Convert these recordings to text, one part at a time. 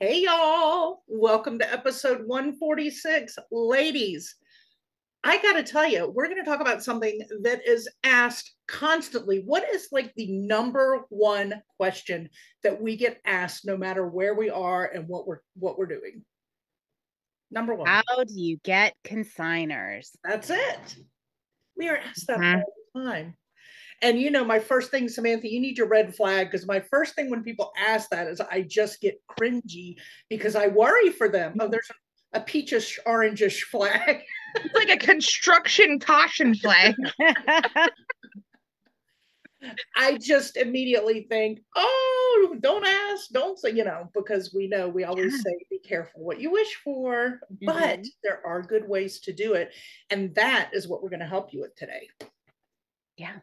Hey, y'all. Welcome to episode 146. Ladies, I got to tell you, we're going to talk about something that is asked constantly. What is like the number one question that we get asked no matter where we are and what we're doing? Number one. How do you get consignors? That's it. We are asked that all the time. And my first thing, Samantha, you need your red flag, because my first thing when people ask that is I just get cringy because I worry for them. Oh, there's a peachish, orangish flag. It's like a construction caution flag. I just immediately think, oh, don't ask, don't say, because we always say, be careful what you wish for, but there are good ways to do it. And that is what we're going to help you with today. Yeah.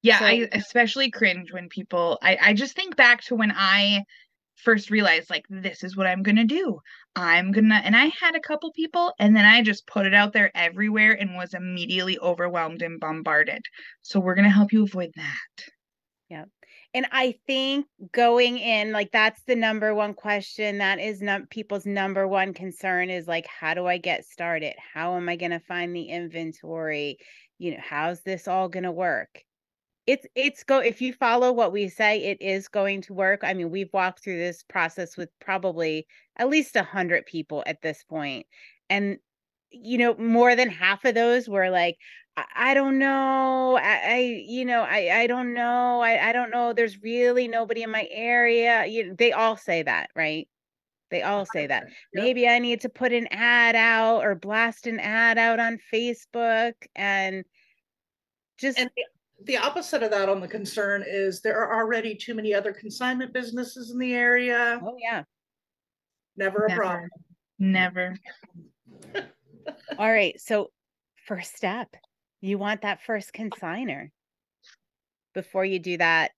Yeah, so, I especially cringe when people, I just think back to when I first realized, like, this is what I'm going to do. And I had a couple people, and then I just put it out there everywhere and was immediately overwhelmed and bombarded. So we're going to help you avoid that. Yeah. And I think going in, like, that's the number one question. That is people's number one concern is like, how do I get started? How am I going to find the inventory? How's this all going to work? If you follow what we say, it is going to work. I mean, we've walked through this process with probably at least 100 people at this point. And, more than half of those were like, I don't know. I don't know. I don't know. There's really nobody in my area. They all say that, right? They all say that. Maybe I need to put an ad out or blast an ad out on Facebook and just... And the opposite of that on the concern is there are already too many other consignment businesses in the area. Oh, yeah. Never a problem. Never. All right. So first step, you want that first consignor. Before you do that,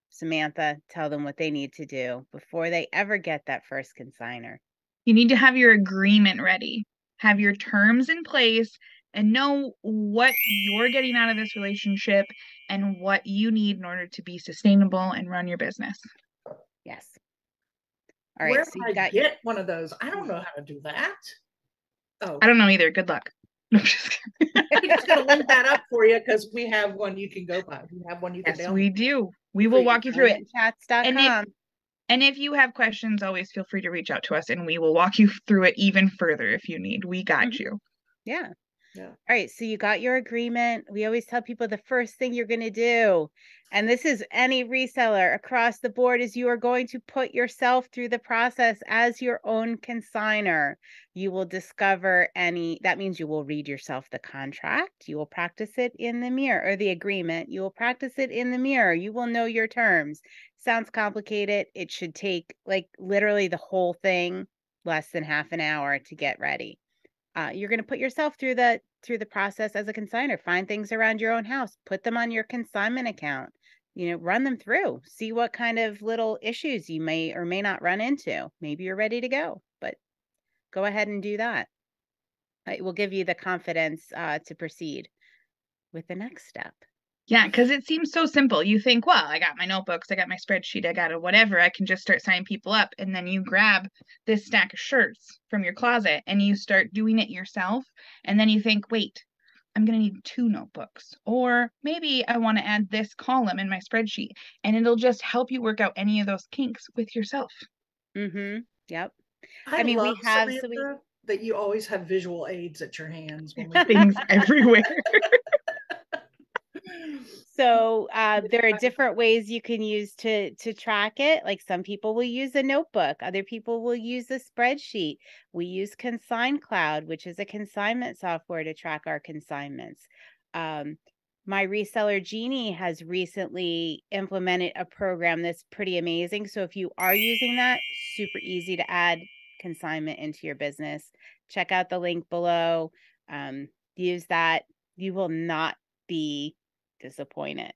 Samantha, tell them what they need to do before they ever get that first consignor. You need to have your agreement ready, have your terms in place, and know what you're getting out of this relationship and what you need in order to be sustainable and run your business. Yes. All right. Where so do I get one of those? I don't know how to do that. Oh, I don't know either. Good luck. I'm just going to link that up for you because we have one you can go by. We have one you can download. We do. We will walk you through it. Chats.com. And if you have questions, always feel free to reach out to us and we will walk you through it even further if you need. We got you. Yeah. Yeah. All right. So you got your agreement. We always tell people the first thing you're going to do, and this is any reseller across the board, is you are going to put yourself through the process as your own consignor. You will discover that means you will read yourself the contract. You will practice it in the mirror, or the agreement. You will practice it in the mirror. You will know your terms. Sounds complicated. It should take like literally the whole thing less than half an hour to get ready. You're going to put yourself through the process as a consignor. Find things around your own house, put them on your consignment account, run them through, see what kind of little issues you may or may not run into. Maybe you're ready to go, but go ahead and do that. It will give you the confidence to proceed with the next step. Yeah, because it seems so simple. You think, well, I got my notebooks, I got my spreadsheet, I got whatever. I can just start signing people up. And then you grab this stack of shirts from your closet and you start doing it yourself. And then you think, wait, I'm going to need 2 notebooks. Or maybe I want to add this column in my spreadsheet. And it'll just help you work out any of those kinks with yourself. Mm-hmm. Yep. I mean, we have that you always have visual aids at your hands. When we things everywhere. So there are different ways you can use to track it. Like some people will use a notebook. Other people will use a spreadsheet. We use Consign Cloud, which is a consignment software to track our consignments. My reseller, Jeannie, has recently implemented a program that's pretty amazing. So if you are using that, super easy to add consignment into your business. Check out the link below. Use that. You will not be disappointed.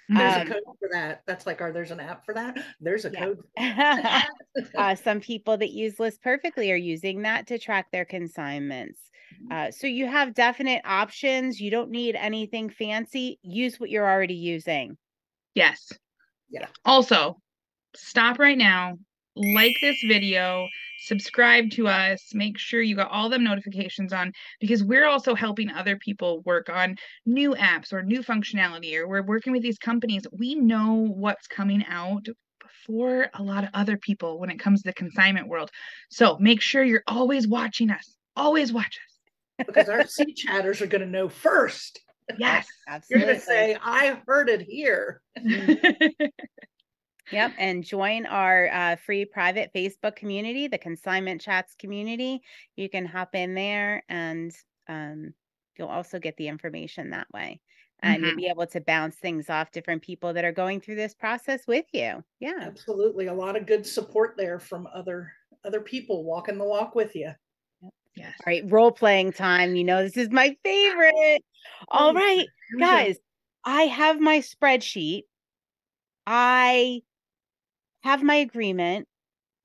There's a code for that. That's like, there's an app for that. There's a code for that. Some people that use List Perfectly are using that to track their consignments. So you have definite options. You don't need anything fancy. Use what you're already using. Yes. Yeah. Also, stop right now. like this video, subscribe to us, make sure you got all them notifications on, because we're also helping other people work on new apps or new functionality, or we're working with these companies. We know what's coming out before a lot of other people when it comes to the consignment world. So make sure you're always watching us. Always watch us. Because our sea chatters are going to know first. Yes. You're Absolutely. going to say, I heard it here. Yep. And join our free private Facebook community, the Consignment Chats community. You can hop in there and you'll also get the information that way. And you'll be able to bounce things off different people that are going through this process with you. Yeah. Absolutely. A lot of good support there from other people walking the walk with you. Yes. All right. Role playing time. You know, this is my favorite. All right, guys, I have my spreadsheet. I have my agreement.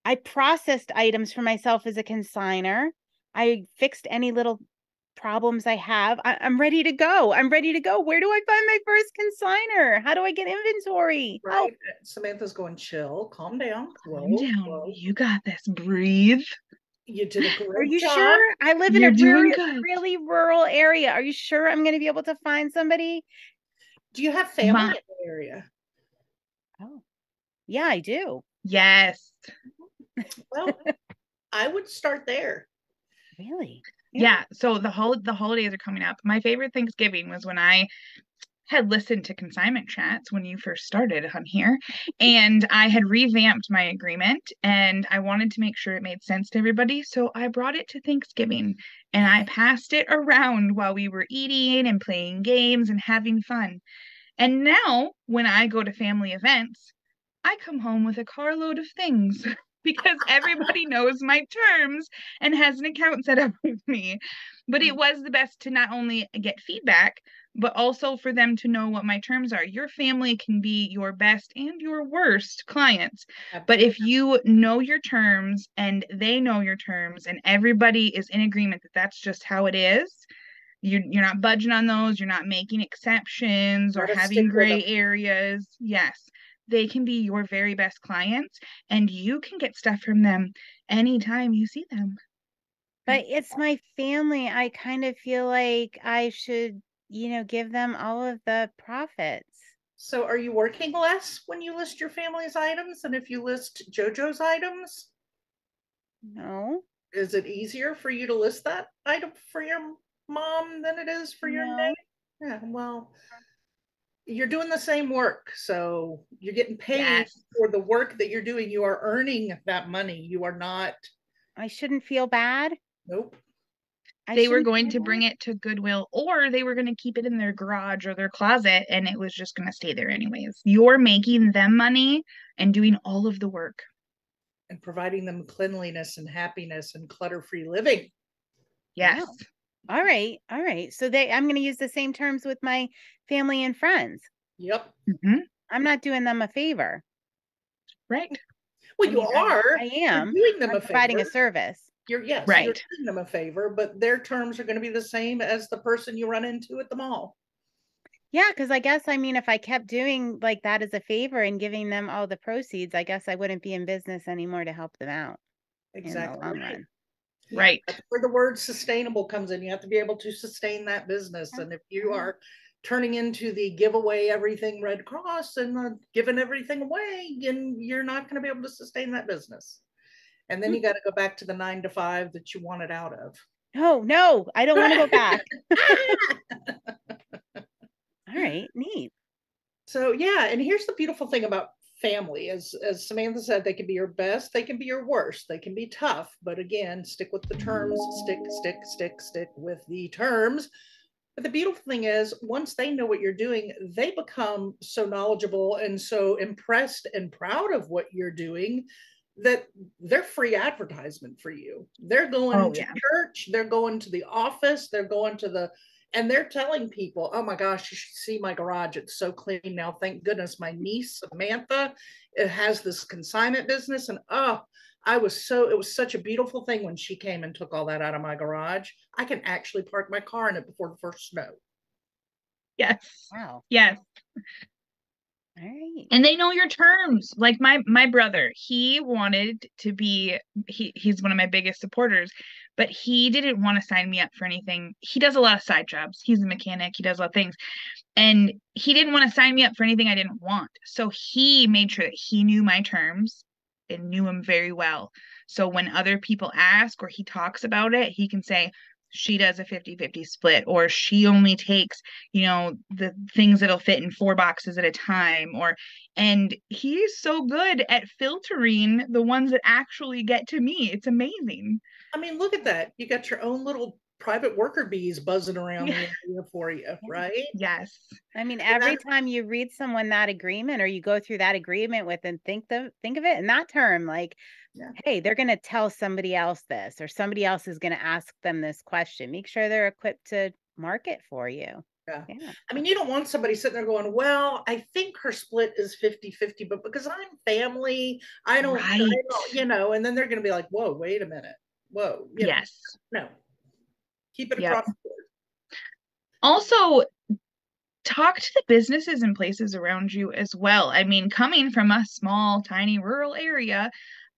I processed items for myself as a consigner. I fixed any little problems I have. I'm ready to go. I'm ready to go. Where do I find my first consigner? How do I get inventory? Right. Help. Samantha's going, chill, calm down. Calm down. You got this. Breathe. You did a great Are you job. sure? I live in You're a doing good. really rural area. Are you sure I'm going to be able to find somebody? Do you have family in the area? Oh, yeah, I do. Yes. Well, I would start there. Really? Yeah. So the holidays are coming up. My favorite Thanksgiving was when I had listened to Consignment Chats when you first started on here, and I had revamped my agreement, and I wanted to make sure it made sense to everybody. So I brought it to Thanksgiving and I passed it around while we were eating and playing games and having fun. And now when I go to family events, I come home with a carload of things because everybody knows my terms and has an account set up with me. But it was the best to not only get feedback, but also for them to know what my terms are. Your family can be your best and your worst clients. Absolutely. But if you know your terms and they know your terms and everybody is in agreement that that's just how it is, you're not budging on those, you're not making exceptions or having gray areas. Yes, they can be your very best clients and you can get stuff from them anytime you see them. But it's my family. I kind of feel like I should, give them all of the profits. So are you working less when you list your family's items than if you list JoJo's items? No. Is it easier for you to list that item for your mom than it is for your name? Yeah, well, you're doing the same work, so you're getting paid for the work that you're doing. You are earning that money. You are not. I shouldn't feel bad. Nope. They were going to bring it to Goodwill, or they were going to keep it in their garage or their closet, and it was just going to stay there anyways. You're making them money and doing all of the work. And providing them cleanliness and happiness and clutter-free living. Yes. Wow. All right. So I'm going to use the same terms with my family and friends. Yep. Mm-hmm. I'm not doing them a favor. Right. Well, you are. I am. You're doing them I'm providing a service. You're right. You're doing them a favor, but their terms are going to be the same as the person you run into at the mall. Yeah, because I guess, if I kept doing like that as a favor and giving them all the proceeds, I guess I wouldn't be in business anymore to help them out. Exactly. In the long run. Right. That's where the word sustainable comes in. You have to be able to sustain that business. And if you are turning into the giveaway everything Red Cross and giving everything away, and you're not going to be able to sustain that business. And then you got to go back to the 9 to 5 that you wanted out of. No, I don't want to go back. All right, neat. So yeah, and here's the beautiful thing about family. As Samantha said, they can be your best, they can be your worst, they can be tough, but again, stick with the terms, stick with the terms. But the beautiful thing is, once they know what you're doing, they become so knowledgeable and so impressed and proud of what you're doing that they're free advertisement for you. They're going to church, they're going to the office, they're going to and they're telling people, oh my gosh, you should see my garage. It's so clean now. Thank goodness my niece, Samantha, has this consignment business. And it was such a beautiful thing when she came and took all that out of my garage. I can actually park my car in it before the first snow. Yes. Wow. Yes. All right. And they know your terms. Like my brother, he wanted to be, he's one of my biggest supporters, but he didn't want to sign me up for anything. He does a lot of side jobs. He's a mechanic. He does a lot of things. And he didn't want to sign me up for anything I didn't want. So he made sure that he knew my terms and knew them very well. So when other people ask or he talks about it, he can say, she does a 50-50 split, or she only takes, the things that'll fit in 4 boxes at a time, and he's so good at filtering the ones that actually get to me. It's amazing. I mean, look at that. You got your own little private worker bees buzzing around the area for you, right? Yes. I mean, every time you read someone that agreement, or you go through that agreement with and think of it in that term, like, hey, they're going to tell somebody else this, or somebody else is going to ask them this question. Make sure they're equipped to market for you. Yeah. I mean, you don't want somebody sitting there going, well, I think her split is 50-50, but because I'm family, I don't, and then they're going to be like, whoa, wait a minute. Whoa. Yes. No. Keep it across the board. Also, talk to the businesses and places around you as well. I mean, coming from a small, tiny rural area,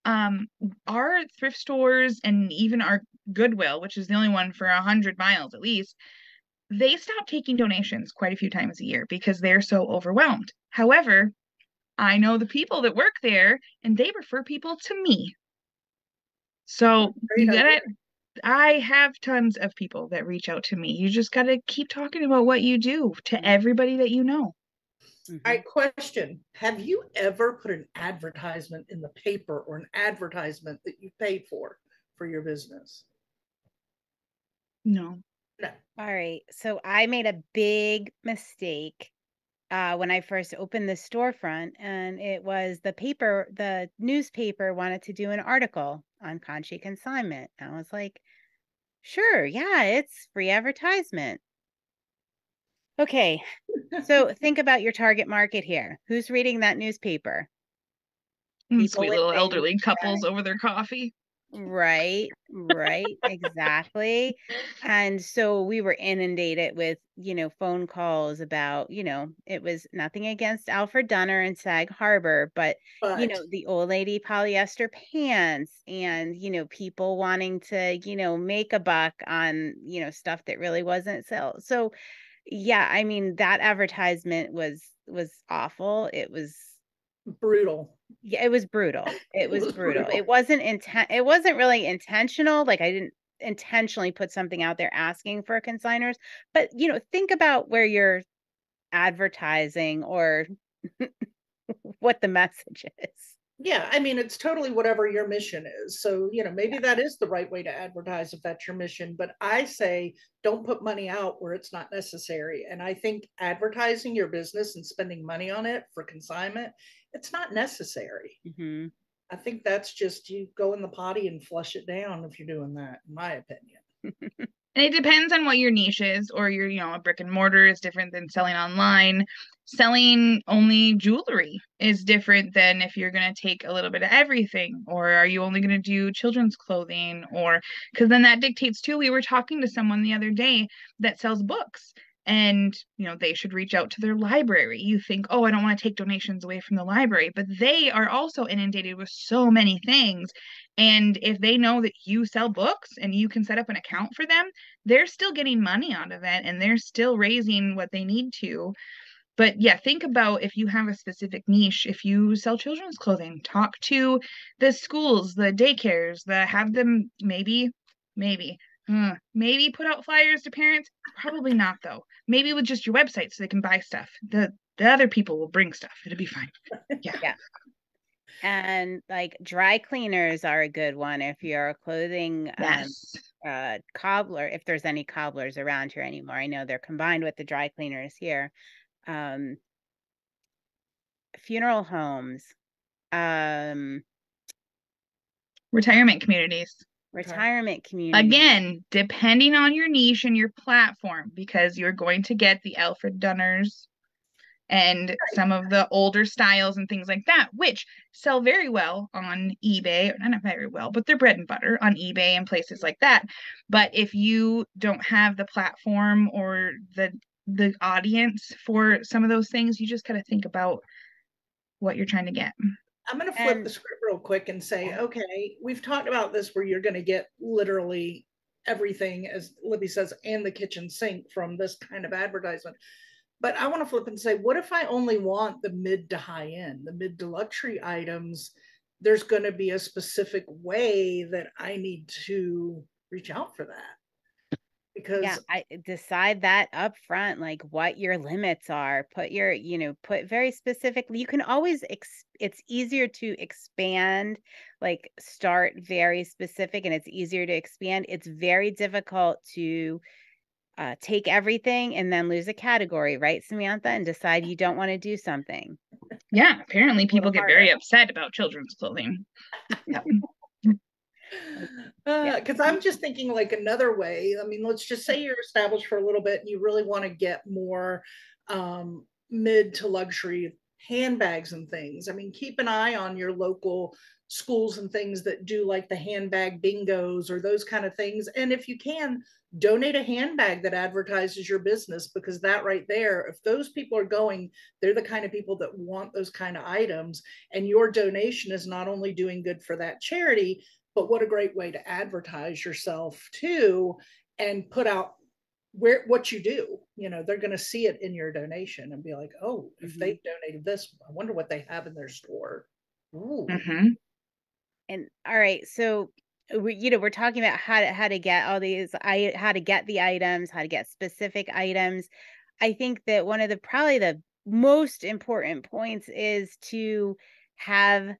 our thrift stores and even our Goodwill, which is the only one for 100 miles at least, they stop taking donations quite a few times a year because they're so overwhelmed. However, I know the people that work there and they refer people to me. So I have tons of people that reach out to me. You just got to keep talking about what you do to everybody that you know. All right, question. Have you ever put an advertisement in the paper, or an advertisement that you paid for your business? No. All right. So I made a big mistake when I first opened the storefront, and it was the newspaper wanted to do an article on Consignment. I was like, sure, yeah, it's free advertisement. Okay. So think about your target market here. Who's reading that newspaper? Sweet little elderly couples over their coffee. Right, exactly. And so we were inundated with, phone calls about, it was nothing against Alfred Dunner and Sag Harbor, but the old lady polyester pants, and, people wanting to, make a buck on, stuff that really wasn't sell. So yeah, I mean, that advertisement was awful. It was brutal. Yeah, it was brutal. It was brutal. It wasn't really intentional. Like, I didn't intentionally put something out there asking for consigners, but think about where you're advertising, or what the message is. Yeah, I mean, it's totally whatever your mission is. So, maybe that is the right way to advertise if that's your mission. But I say, don't put money out where it's not necessary. And I think advertising your business and spending money on it for consignment, it's not necessary. Mm-hmm. I think that's just, you go in the potty and flush it down if you're doing that, in my opinion. And it depends on what your niche is, or a brick and mortar is different than selling online. Selling only jewelry is different than if you're going to take a little bit of everything, or are you only going to do children's clothing, or because then that dictates too. We were talking to someone the other day that sells books, and they should reach out to their library. You think, oh, I don't want to take donations away from the library, but they are also inundated with so many things. And if they know that you sell books and you can set up an account for them, they're still getting money out of it, and they're still raising what they need to. But yeah, think about if you have a specific niche. If you sell children's clothing, talk to the schools, the daycares, have them maybe put out flyers to parents. Probably not, though. Maybe with just your website so they can buy stuff. The other people will bring stuff. It'll be fine. Yeah. And like dry cleaners are a good one if you're a clothing cobbler, if there's any cobblers around here anymore. I know they're combined with the dry cleaners here. Funeral homes, retirement communities. Again, depending on your niche and your platform, because you're going to get the Alfred Dunners and some of the older styles and things like that, which sell very well on eBay. Not very well, but they're bread and butter on eBay and places like that. But if you don't have the platform or the audience for some of those things, you just got to think about what you're trying to get. I'm going to flip the script real quick and say, okay, we've talked about this where you're going to get literally everything, as Libby says, and the kitchen sink from this kind of advertisement. But I want to flip and say, what if I only want the mid to high end, the mid to luxury items? There's going to be a specific way that I need to reach out for that. Because I decide that up front, like what your limits are, put your, put very specifically, you can always, it's easier to expand, like start very specific, and it's easier to expand. It's very difficult to take everything and then lose a category, right, Samantha, and decide you don't want to do something. Yeah, apparently people get very upset about children's clothing. Yeah. Because I'm just thinking like another way. I mean, let's just say you're established for a little bit and you really want to get more mid to luxury handbags and things. I mean, keep an eye on your local schools and things that do like the handbag bingos or those kind of things. And if you can, donate a handbag that advertises your business, because that right there, if those people are going, they're the kind of people that want those kind of items. And your donation is not only doing good for that charity, but what a great way to advertise yourself too, and put out what you do. They're going to see it in your donation and be like, oh, if they've donated this, I wonder what they have in their store. Ooh. And all right, so we're talking about how to get all these, how to get the items, how to get specific items. I think that one of the probably the most important points is to have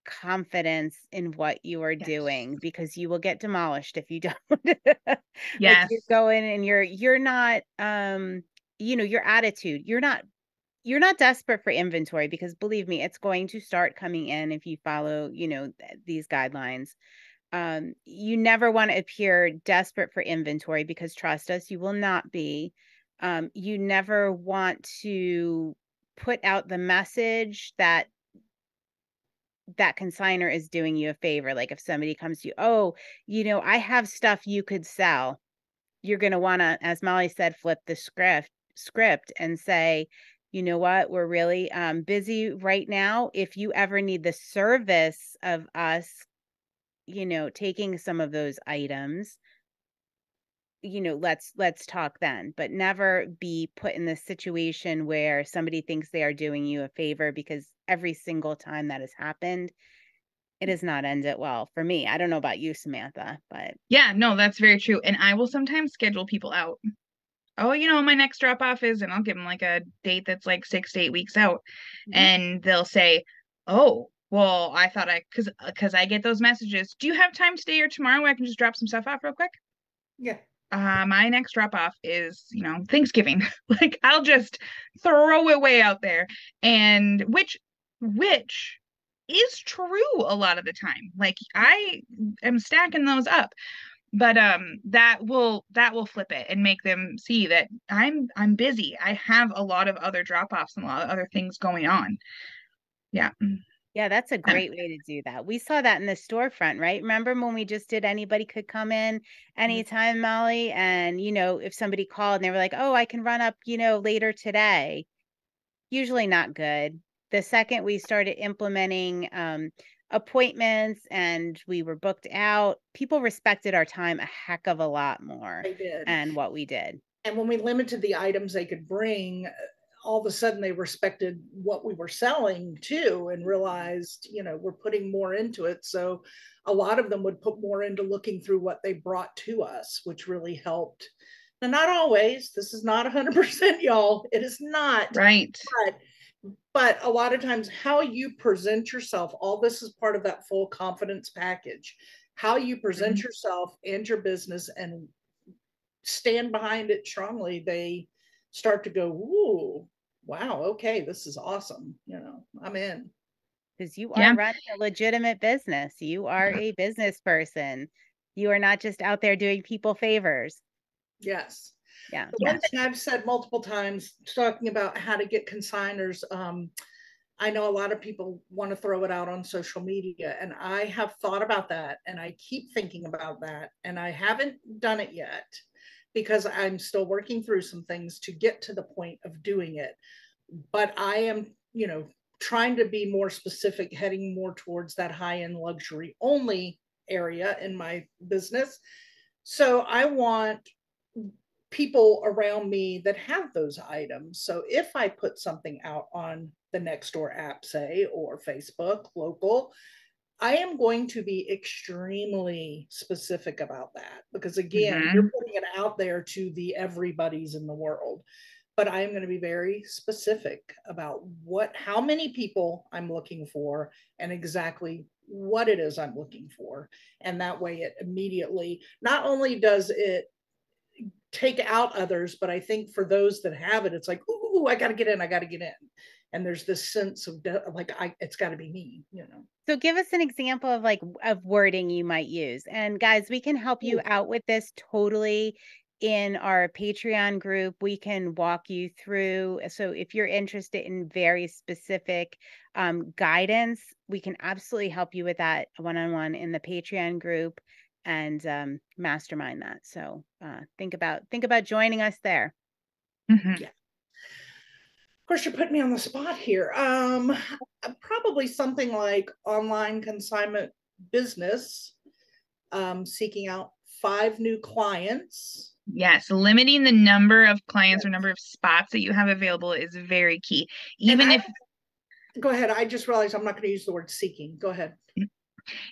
confidence in what you are doing, because you will get demolished if you don't. Yes. Like you go in and you're not your attitude, you're not desperate for inventory, because believe me, it's going to start coming in if you follow these guidelines. You never want to appear desperate for inventory, because trust us, you will not be. You never want to put out the message that consignor is doing you a favor. Like if somebody comes to you, oh, I have stuff you could sell, you're going to want to, as Molly said, flip the script and say, you know what, we're really busy right now. If you ever need the service of us, taking some of those items, let's talk then. But never be put in this situation where somebody thinks they are doing you a favor, because every single time that has happened, it has not ended well for me. I don't know about you, Samantha, but yeah, no, that's very true. And I will sometimes schedule people out. Oh, my next drop off is, and I'll give them like a date that's like 6 to 8 weeks out. And they'll say, oh, well, I thought because I get those messages. Do you have time today or tomorrow where I can just drop some stuff off real quick? Yeah. My next drop off is, Thanksgiving. Like I'll just throw it way out there. And which is true a lot of the time. Like I am stacking those up. But that will flip it and make them see that I'm busy. I have a lot of other drop-offs and a lot of other things going on. Yeah. Yeah, that's a great way to do that. We saw that in the storefront, right? Remember when we just did anybody could come in anytime, Molly? And, if somebody called and they were like, oh, I can run up, later today. Usually not good. The second we started implementing appointments and we were booked out, people respected our time a heck of a lot more and what we did. And when we limited the items they could bring, all of a sudden they respected what we were selling too, and realized, we're putting more into it. So a lot of them would put more into looking through what they brought to us, which really helped. And not always, this is not 100%, y'all. It is not. Right. But a lot of times how you present yourself, all this is part of that full confidence package. How you present yourself and your business and stand behind it strongly, they start to go, ooh, wow, okay, this is awesome. I'm in. Because you are running a legitimate business. You are a business person. You are not just out there doing people favors. Yes. Yeah. The one thing I've said multiple times, talking about how to get consignors, I know a lot of people want to throw it out on social media, and I have thought about that, and I keep thinking about that, and I haven't done it yet because I'm still working through some things to get to the point of doing it. But I am, trying to be more specific, heading more towards that high-end luxury only area in my business. So I want people around me that have those items. So if I put something out on the Nextdoor app, say, or Facebook local, I am going to be extremely specific about that, because again, you're putting it out there to the everybody's in the world. But I am going to be very specific about how many people I'm looking for and exactly what it is I'm looking for. And that way it immediately, not only does it take out others, but I think for those that have it, it's like, ooh, I got to get in. And there's this sense of like, it's got to be me, So give us an example of of wording you might use. And guys, we can help you out with this totally in our Patreon group. We can walk you through. So if you're interested in very specific guidance, we can absolutely help you with that one-on-one in the Patreon group and mastermind that. So think about joining us there. Yeah. Of course, you're putting me on the spot here. Probably something like online consignment business, seeking out 5 new clients. Yes, limiting the number of clients or number of spots that you have available is very key. Go ahead. I just realized I'm not going to use the word seeking. Go ahead.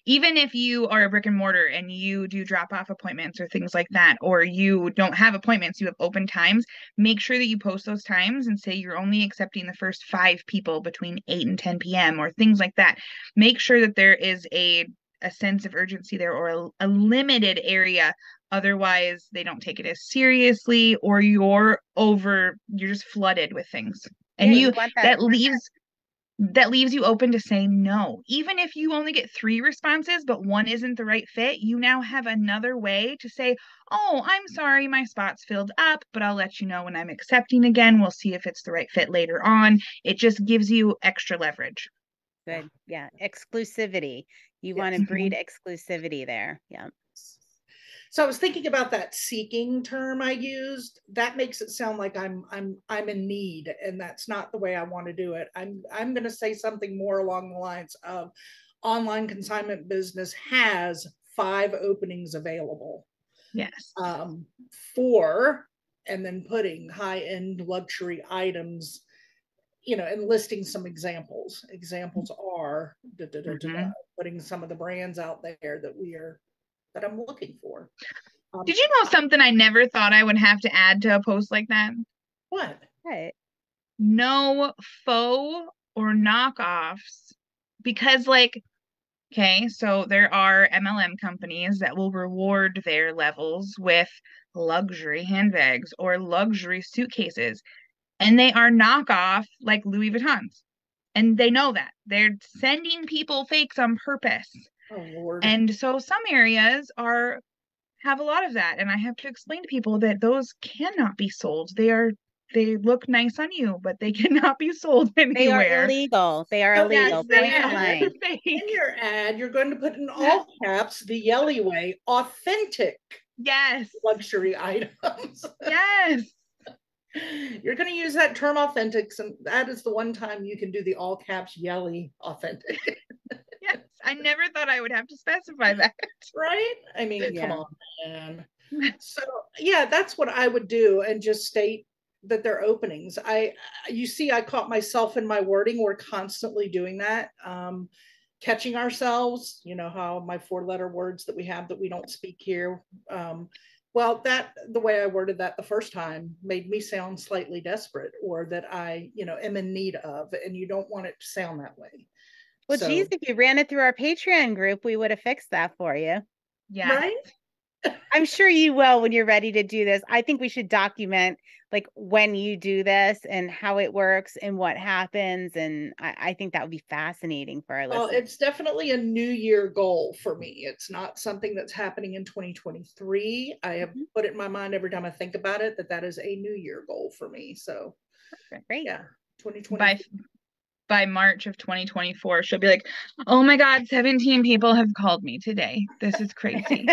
Even if you are a brick and mortar and you do drop-off appointments or things like that, or you don't have appointments, you have open times, make sure that you post those times and say you're only accepting the first 5 people between 8 and 10 p.m. or things like that. Make sure that there is a sense of urgency there, or a limited area. Otherwise, they don't take it as seriously, or you're just flooded with things. And that leaves you open to saying no. Even if you only get 3 responses, but one isn't the right fit, you now have another way to say, oh, I'm sorry, my spot's filled up, but I'll let you know when I'm accepting again. We'll see if it's the right fit later on. It just gives you extra leverage. Good. Yeah. Exclusivity. You want to breed exclusivity there. Yeah. So I was thinking about that seeking term I used. That makes it sound like I'm in need, and that's not the way I want to do it. I'm going to say something more along the lines of online consignment business has 5 openings available. Yes. And then putting high-end luxury items, and listing some examples. Examples are putting some of the brands out there that I'm looking for. Did you know something I never thought I would have to add to a post like that? What? No faux or knockoffs. Because okay, so there are MLM companies that will reward their levels with luxury handbags or luxury suitcases. And they are knockoff like Louis Vuittons. And they know that. They're sending people fakes on purpose. Oh, Lord. And so some areas have a lot of that. And I have to explain to people that those cannot be sold. They look nice on you, but they cannot be sold anywhere. They are illegal. Yes, in your ad, you're going to put in all caps the Yelly way, authentic. Yes. Luxury items. Yes. You're going to use that term authentics, and that is the one time you can do the all caps Yelly authentic. Yes, I never thought I would have to specify that. Right? I mean, come on, man. So, yeah, that's what I would do, and just state that they're openings. You see, I caught myself in my wording. We're constantly doing that. Catching ourselves, how my 4-letter words that we have that we don't speak here. Well, the way I worded that the first time made me sound slightly desperate, or that I, am in need of, and you don't want it to sound that way. Well, geez, if you ran it through our Patreon group, we would have fixed that for you. Yeah. Right? I'm sure you will when you're ready to do this. I think we should document when you do this and how it works and what happens. And I think that would be fascinating for our listeners. Well, it's definitely a new year goal for me. It's not something that's happening in 2023. I have put it in my mind every time I think about it, that is a new year goal for me. So great. Yeah. 2020. By March of 2024, she'll be like, oh my God, 17 people have called me today. This is crazy.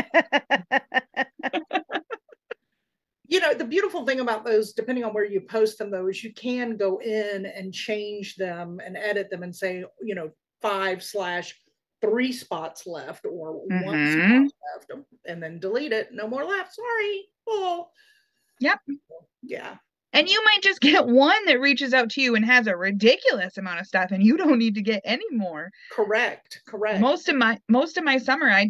the beautiful thing about those, depending on where you post them, though, is you can go in and change them and edit them and say, 5/3 spots left or 1 spot left, and then delete it. No more left. Sorry. Oh. Yep. Yeah. And you might just get one that reaches out to you and has a ridiculous amount of stuff, and you don't need to get any more. Correct. Most of my summer, I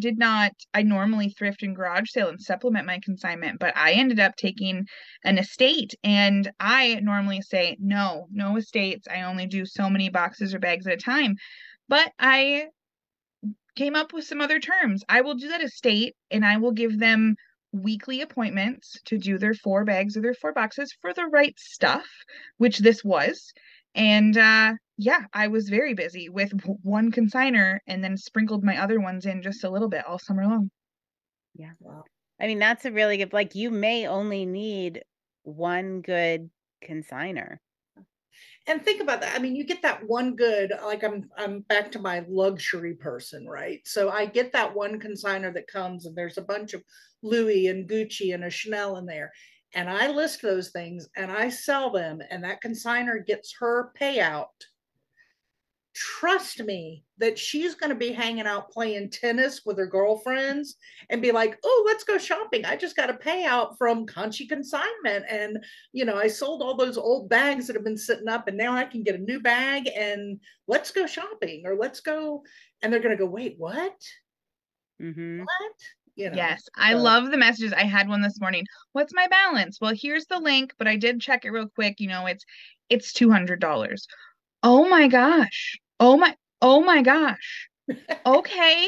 normally thrift and garage sale and supplement my consignment, but I ended up taking an estate, and I normally say, no estates. I only do so many boxes or bags at a time. But I came up with some other terms. I will do that estate, and I will give them weekly appointments to do their 4 bags or their 4 boxes for the right stuff, which this was. And I was very busy with one consignor and then sprinkled my other ones in just a little bit all summer long. Yeah. Wow. I mean, that's a really good, like, you may only need one good consignor. And think about that. I mean, you get that one good, like I'm back to my luxury person, right? So I get that one consignor that comes and there's a bunch of Louis and Gucci and a Chanel in there. And I list those things and I sell them, and that consignor gets her payout. Trust me that she's going to be hanging out playing tennis with her girlfriends and be like, oh, let's go shopping. I just got a payout from Conchi Consignment. And, I sold all those old bags that have been sitting up, and now I can get a new bag, and let's go shopping, or let's go. And they're going to go, wait, what? What? Yes, I love the messages. I had one this morning. What's my balance? Well, here's the link, but I did check it real quick. It's $200. Oh my gosh. Oh my gosh. Okay.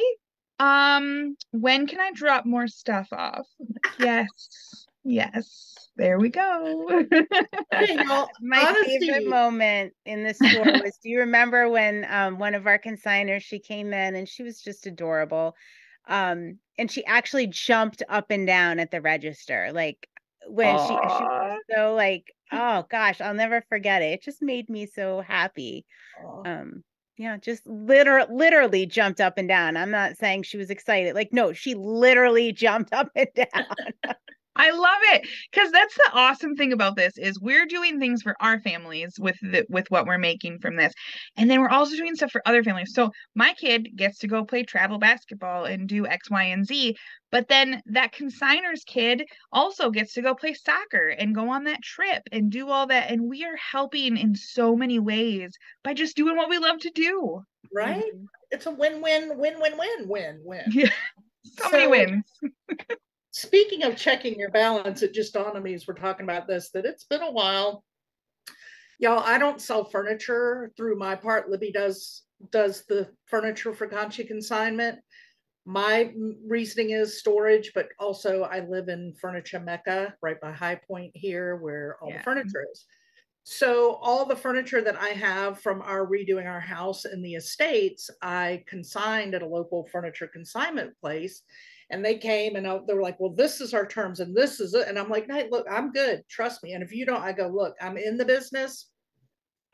When can I drop more stuff off? Yes. There we go. My favorite moment in the store was, do you remember when one of our consignors, she came in and she was just adorable. And she actually jumped up and down at the register. Like when she was so like, oh gosh, I'll never forget it. It just made me so happy. Just literally jumped up and down. I'm not saying she was excited. Like, no, she literally jumped up and down. I love it, because that's the awesome thing about this is we're doing things for our families with what we're making from this, and then we're also doing stuff for other families. So my kid gets to go play travel basketball and do X, Y, and Z, but then that consignor's kid also gets to go play soccer and go on that trip and do all that, and we are helping in so many ways by just doing what we love to do. Right? It's a win-win. Yeah. So many wins. Speaking of checking your balance, it just dawned on me as we're talking about this that it's been a while. Y'all, I don't sell furniture through my part. Libby does the furniture for Conchi Consignment. My reasoning is storage, but also I live in Furniture Mecca right by High Point here, where all the furniture is. So all the furniture that I have from our redoing our house in the estates, I consigned at a local furniture consignment place. And they came and they were like, well, this is our terms and this is it. And I'm like, hey, look, I'm good. Trust me. And if you don't, I go, look, I'm in the business.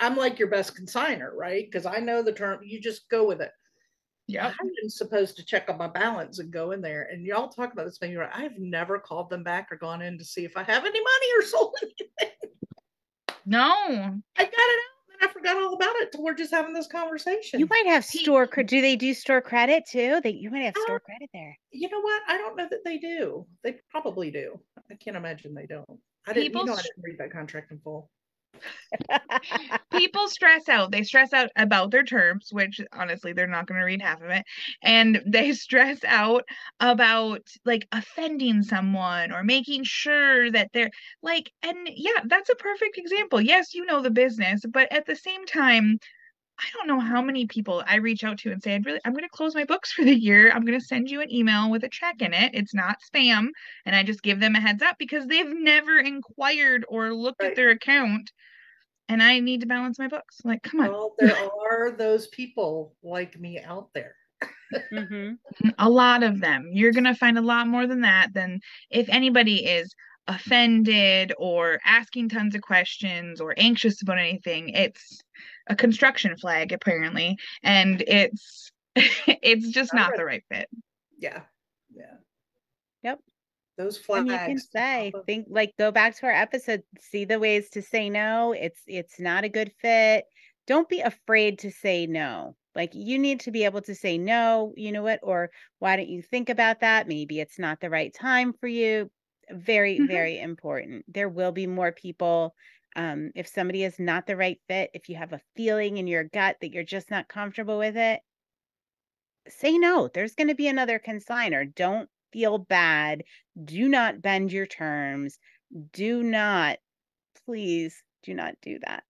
I'm like your best consignor, right? Because I know the term. You just go with it. Yeah. I've been supposed to check on my balance and go in there. And y'all talk about this thing. Right? I've never called them back or gone in to see if I have any money or sold anything. No. I got it out. I forgot all about it till we're just having this conversation. You might have store credit. Do they do store credit too? You might have store credit there. You know what? I don't know that they do. They probably do. I can't imagine they don't. I didn't read that contract in full. People stress out. They stress out about their terms, which honestly, they're not going to read half of it. And they stress out about like offending someone or making sure that they're like, and yeah, that's a perfect example. Yes, you know the business, but at the same time, I don't know how many people I reach out to and say, I'm going to close my books for the year. I'm going to send you an email with a check in it. It's not spam. And I just give them a heads up because they've never inquired or looked at their account. And I need to balance my books. Like, come on. Well, there are those people like me out there. A lot of them. You're going to find a lot more than that. Than if anybody is offended or asking tons of questions or anxious about anything, it's a construction flag apparently, and it's just not the right fit. Yeah. Yep. those flags. And you can say, think, like, go back to our episode, see the ways to say no. It's not a good fit. Don't be afraid to say no. Like, you need to be able to say no, you know what, or why don't you think about that? Maybe it's not the right time for you. Very, very important. There will be more people. If somebody is not the right fit, if you have a feeling in your gut that you're just not comfortable with it, say no. There's going to be another consignor. Don't feel bad. Do not bend your terms. Do not, please do not do that.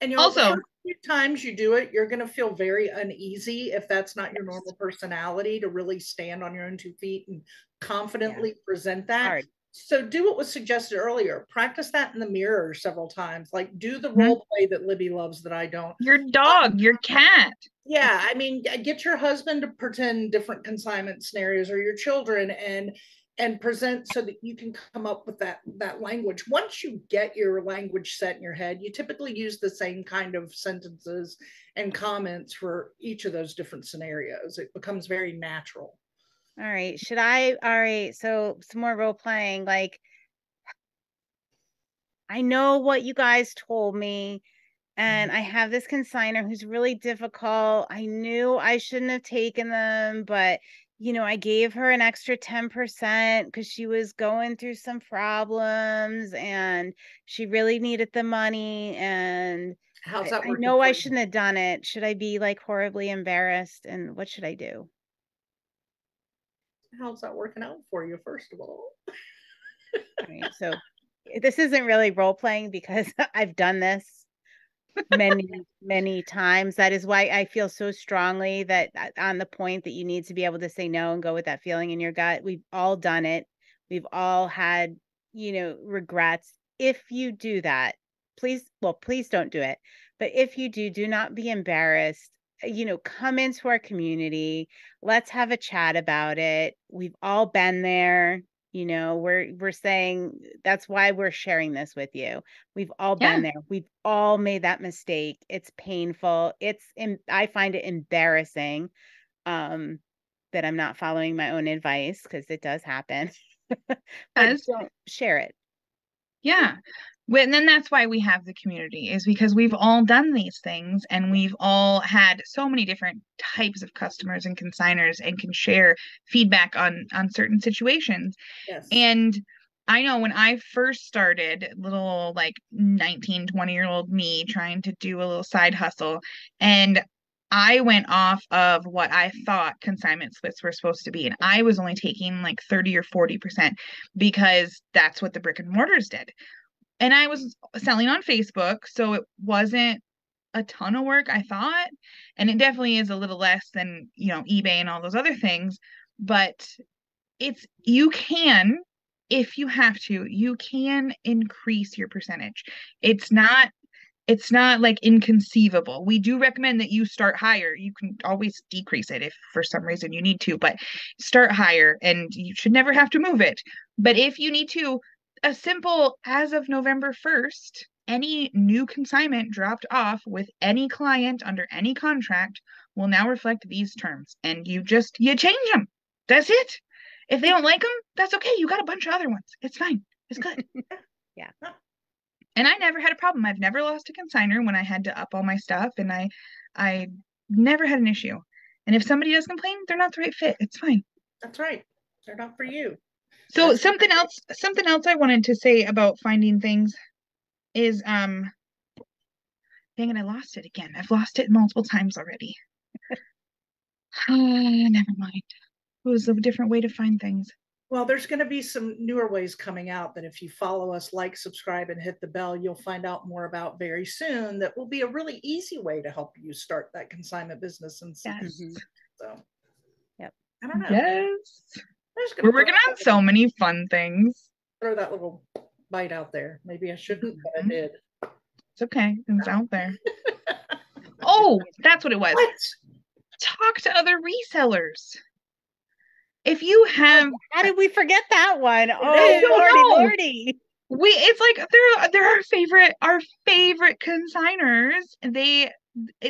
And you also, the first few times you do it, you're going to feel very uneasy if that's not your normal personality to really stand on your own 2 feet and confidently present that. Hard. So do what was suggested earlier. Practice that in the mirror several times. Like, do the role play that Libby loves that I don't. Your dog, your cat. Yeah, I mean, get your husband to pretend different consignment scenarios, or your children, and present so that you can come up with that language. Once you get your language set in your head, you typically use the same kind of sentences and comments for each of those different scenarios. It becomes very natural. All right. All right. So some more role playing. Like, I know what you guys told me, and I have this consignor who's really difficult. I knew I shouldn't have taken them, but I gave her an extra 10% because she was going through some problems and she really needed the money. And how's that working? I know I shouldn't have done it. Should I be like horribly embarrassed? And what should I do? How's that working out for you, first of all? All right, so this isn't really role playing because I've done this many times. That is why I feel so strongly that on the point that you need to be able to say no and go with that feeling in your gut. We've all done it. We've all had, regrets. If you do that, please don't do it. But if you do not be embarrassed. Come into our community. Let's have a chat about it. We've all been there. We're saying that's why we're sharing this with you. We've all been there. We've all made that mistake. It's painful. I find it embarrassing that I'm not following my own advice, because it does happen. But don't share it. Yeah. And then that's why we have the community, is because we've all done these things and we've all had so many different types of customers and consigners and can share feedback on certain situations. Yes. And I know when I first started, little like 19, 20-year-old me trying to do a little side hustle, and I went off of what I thought consignment splits were supposed to be. And I was only taking like 30 or 40% because that's what the brick and mortars did. And I was selling on Facebook, so it wasn't a ton of work, I thought. And it definitely is a little less than, eBay and all those other things. But you can, if you have to, you can increase your percentage. It's not like inconceivable. We do recommend that you start higher. You can always decrease it if for some reason you need to, but start higher, and you should never have to move it. But if you need to, a simple, as of November 1st, any new consignment dropped off with any client under any contract will now reflect these terms, and you change them. That's it. If they don't like them, that's okay. You got a bunch of other ones. It's fine. It's good. Yeah. And I never had a problem. I've never lost a consignor when I had to up all my stuff, and I never had an issue. And if somebody does complain, they're not the right fit. It's fine. That's right. They're not for you. So something else I wanted to say about finding things is, dang it, I lost it again. I've lost it multiple times already. Never mind. It was a different way to find things. Well, there's going to be some newer ways coming out that if you follow us, like, subscribe, and hit the bell, you'll find out more about very soon. That will be a really easy way to help you start that consignment business. And yes. So, yep. I don't know. Yes. We're working on so many fun things. Throw that little bite out there. Maybe I shouldn't, but I did. It's okay. It's out there. Oh, that's what it was. What? Talk to other resellers. If you have, how did we forget that one? Oh, Lordy. It's like they're our favorite consigners. They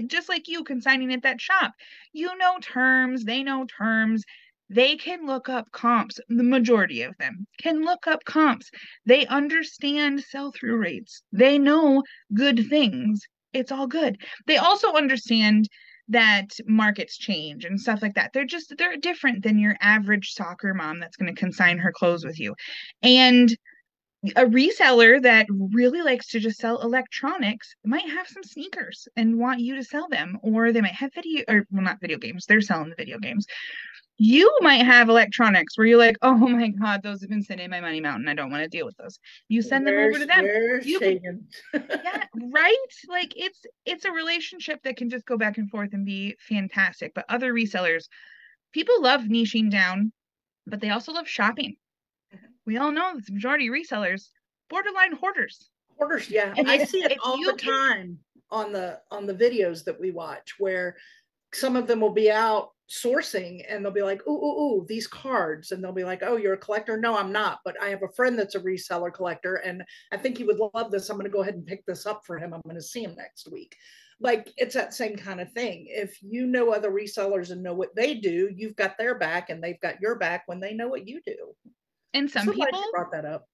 just like you consigning at that shop. You know terms, they know terms. They can look up comps. The majority of them can look up comps. They understand sell-through rates. They know good things. It's all good. They also understand that markets change and stuff like that. They're different than your average soccer mom that's going to consign her clothes with you. And a reseller that really likes to just sell electronics might have some sneakers and want you to sell them, or they might have not video games. They're selling the video games. You might have electronics where you're like, oh my God, those have been sitting in my money mountain. I don't want to deal with those. You send them over to them. Yeah, right? Like it's a relationship that can just go back and forth and be fantastic. But other resellers, people love niching down, but they also love shopping. We all know the majority of resellers, borderline hoarders. Hoarders, yeah. And I see it all the time on the videos that we watch, where some of them will be out sourcing and they'll be like, ooh, these cards. And they'll be like, oh, you're a collector? No, I'm not. But I have a friend that's a reseller collector and I think he would love this. I'm going to go ahead and pick this up for him. I'm going to see him next week. Like, it's that same kind of thing. If you know other resellers and know what they do, you've got their back and they've got your back when they know what you do. And some people brought that up.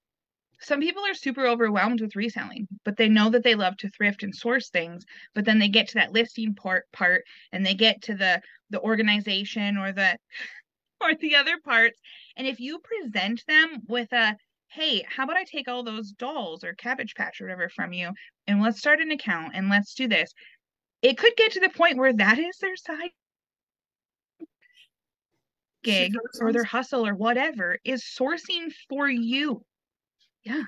Some people are super overwhelmed with reselling, but they know that they love to thrift and source things. But then they get to that listing part, and they get to the organization or the other parts. And if you present them with a, hey, how about I take all those dolls or Cabbage Patch or whatever from you, and let's start an account and let's do this. It could get to the point where that is their side gig or their hustle or whatever is sourcing for you. Yeah.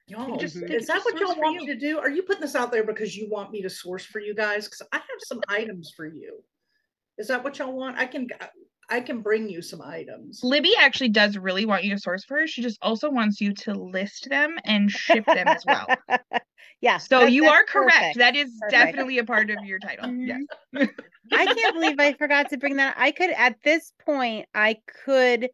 Y'all, is that what y'all want me to do? Are you putting this out there because you want me to source for you guys? Because I have some items for you. Is that what y'all want? I can bring you some items. Libby actually does really want you to source for her. She just also wants you to list them and ship them as well. Yeah. So you are correct. Perfect. That is definitely a part of your title. Mm-hmm. Yes. I can't believe I forgot to bring that. At this point, I could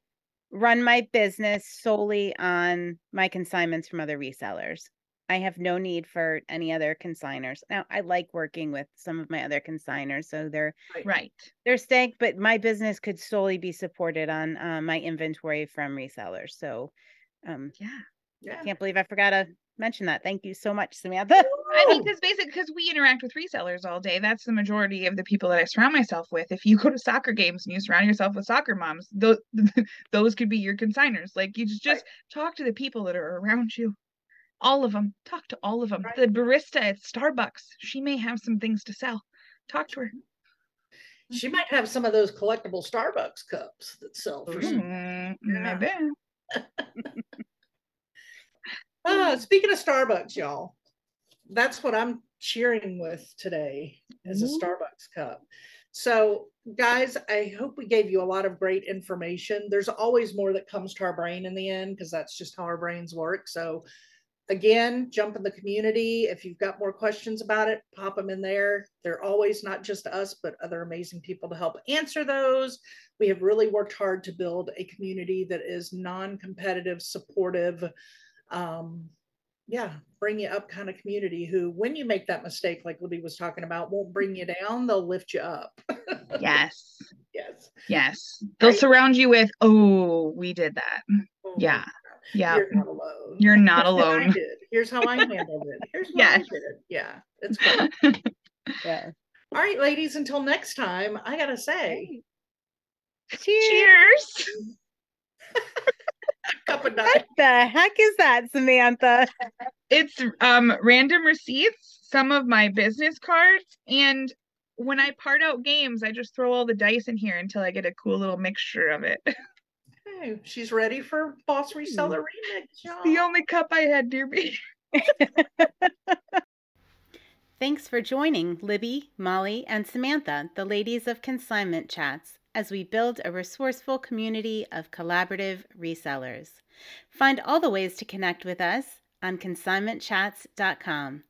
run my business solely on my consignments from other resellers. I have no need for any other consignors. Now, I like working with some of my other consignors, so they're stank, but my business could solely be supported on my inventory from resellers. So, I can't believe I forgot to mention that. Thank you so much, Samantha. I mean, because we interact with resellers all day. That's the majority of the people that I surround myself with. If you go to soccer games and you surround yourself with soccer moms, those could be your consignors. Like, you just talk to the people that are around you. All of them. Talk to all of them. Right. The barista at Starbucks, she may have some things to sell. Talk to her. She might have some of those collectible Starbucks cups that sell for some. Maybe. Speaking of Starbucks, y'all, that's what I'm cheering with today is a Starbucks cup. So, guys, I hope we gave you a lot of great information. There's always more that comes to our brain in the end because that's just how our brains work. So, again, jump in the community. If you've got more questions about it, pop them in there. They're always not just us, but other amazing people to help answer those. We have really worked hard to build a community that is non-competitive, supportive, bring you up kind of community who, when you make that mistake, like Libby was talking about, won't bring you down. They'll lift you up. Yes. They'll surround you with, oh, we did that. Yeah. You're not alone. You're not alone. Here's how I handled it. Here's what I did it. Yeah, it's good. Yeah. All right, ladies, until next time, I gotta say, cheers. Cup of what the heck is that, Samantha? It's random receipts, some of my business cards, and when I part out games, I just throw all the dice in here until I get a cool little mixture of it. Hey, she's ready for Boss Reseller Remix, y'all. The only cup I had near me. Thanks for joining Libby, Molly, and Samantha, the ladies of Consignment Chats, as we build a resourceful community of collaborative resellers. Find all the ways to connect with us on consignmentchats.com.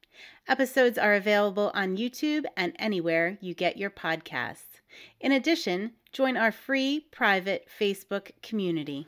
Episodes are available on YouTube and anywhere you get your podcasts. In addition, join our free private Facebook community.